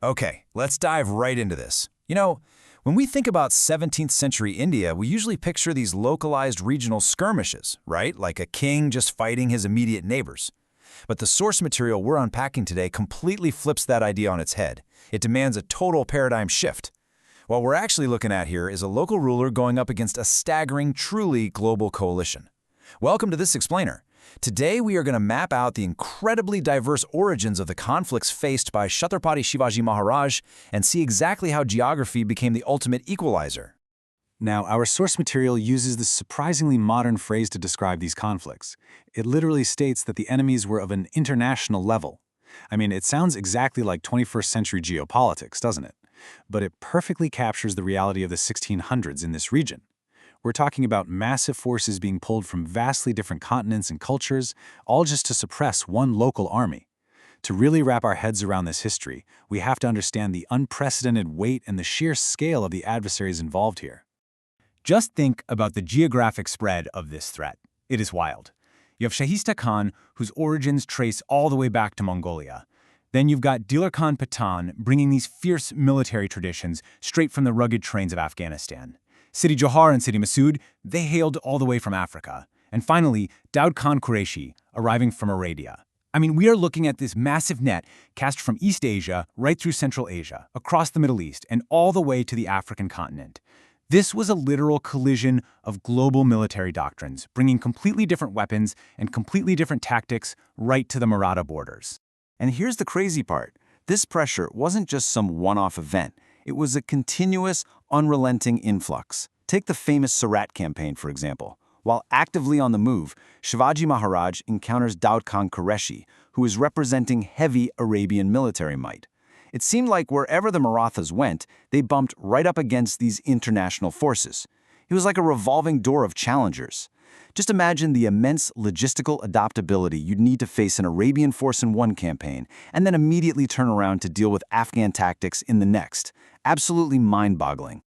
Okay, let's dive right into this. When we think about 17th century India, we usually picture these localized regional skirmishes, right? Like a king just fighting his immediate neighbors. But the source material we're unpacking today completely flips that idea on its head. It demands a total paradigm shift. What we're actually looking at here is a local ruler going up against a staggering, truly global coalition. Welcome to this explainer. Today we are going to map out the incredibly diverse origins of the conflicts faced by Chatrapati Shivaji Maharaj and see exactly how geography became the ultimate equalizer. Now, our source material uses this surprisingly modern phrase to describe these conflicts. It literally states that the enemies were of an international level. I mean, it sounds exactly like 21st century geopolitics, doesn't it? But it perfectly captures the reality of the 1600s in this region. We're talking about massive forces being pulled from vastly different continents and cultures, all just to suppress one local army. To really wrap our heads around this history, we have to understand the unprecedented weight and the sheer scale of the adversaries involved here. Just think about the geographic spread of this threat. It is wild. You have Shaista Khan, whose origins trace all the way back to Mongolia. Then you've got Diler Khan bringing these fierce military traditions straight from the rugged terrains of Afghanistan. Siddi Johar and Siddi Masood, they hailed all the way from Africa. And finally, Daud Khan Qureshi, arriving from Arabia. I mean, we are looking at this massive net cast from East Asia right through Central Asia, across the Middle East, and all the way to the African continent. This was a literal collision of global military doctrines, bringing completely different weapons and completely different tactics right to the Maratha borders. And here's the crazy part. This pressure wasn't just some one-off event. It was a continuous, unrelenting influx. Take the famous Surat campaign, for example. While actively on the move, Shivaji Maharaj encounters Daud Khan Qureshi, who is representing heavy Arabian military might. It seemed like wherever the Marathas went, they bumped right up against these international forces. It was like a revolving door of challengers. Just imagine the immense logistical adaptability you'd need to face an Arabian force in one campaign, and then immediately turn around to deal with Afghan tactics in the next. Absolutely mind-boggling.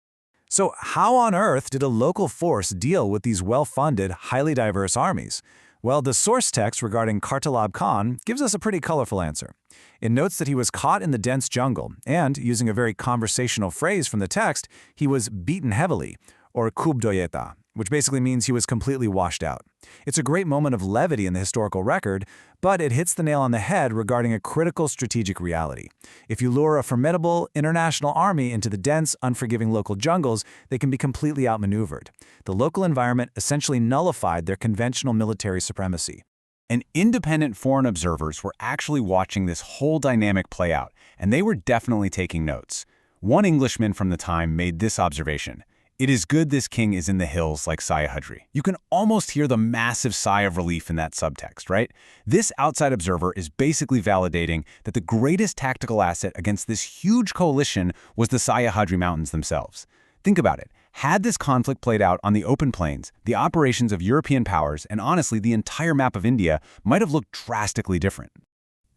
So how on earth did a local force deal with these well-funded, highly diverse armies? Well, the source text regarding Kartalab Khan gives us a pretty colorful answer. It notes that he was caught in the dense jungle, and, using a very conversational phrase from the text, he was beaten heavily, or kubdoyeta, which basically means he was completely washed out. It's a great moment of levity in the historical record, but it hits the nail on the head regarding a critical strategic reality. If you lure a formidable international army into the dense, unforgiving local jungles, they can be completely outmaneuvered. The local environment essentially nullified their conventional military supremacy. And independent foreign observers were actually watching this whole dynamic play out, and they were definitely taking notes. One Englishman from the time made this observation: "It is good this king is in the hills like Sayahadri." You can almost hear the massive sigh of relief in that subtext, right? This outside observer is basically validating that the greatest tactical asset against this huge coalition was the Sayahadri Mountains themselves. Think about it. Had this conflict played out on the open plains, the operations of European powers, and honestly the entire map of India, might have looked drastically different.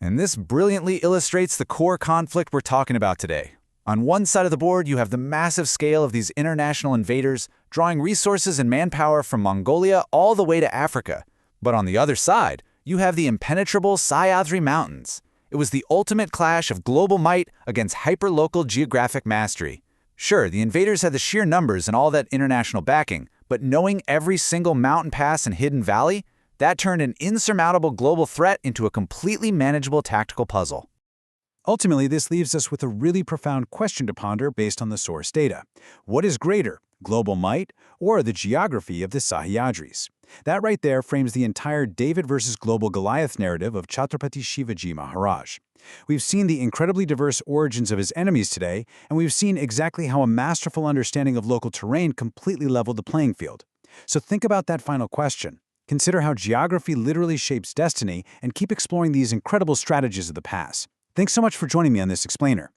And this brilliantly illustrates the core conflict we're talking about today. On one side of the board, you have the massive scale of these international invaders, drawing resources and manpower from Mongolia all the way to Africa. But on the other side, you have the impenetrable Sayadri Mountains. It was the ultimate clash of global might against hyper-local geographic mastery. Sure, the invaders had the sheer numbers and all that international backing, but knowing every single mountain pass and hidden valley, that turned an insurmountable global threat into a completely manageable tactical puzzle. Ultimately, this leaves us with a really profound question to ponder based on the source data. What is greater, global might or the geography of the Sahyadris? That right there frames the entire David versus global Goliath narrative of Chatrapati Shivaji Maharaj. We've seen the incredibly diverse origins of his enemies today, and we've seen exactly how a masterful understanding of local terrain completely leveled the playing field. So think about that final question. Consider how geography literally shapes destiny, and keep exploring these incredible strategies of the past. Thanks so much for joining me on this explainer.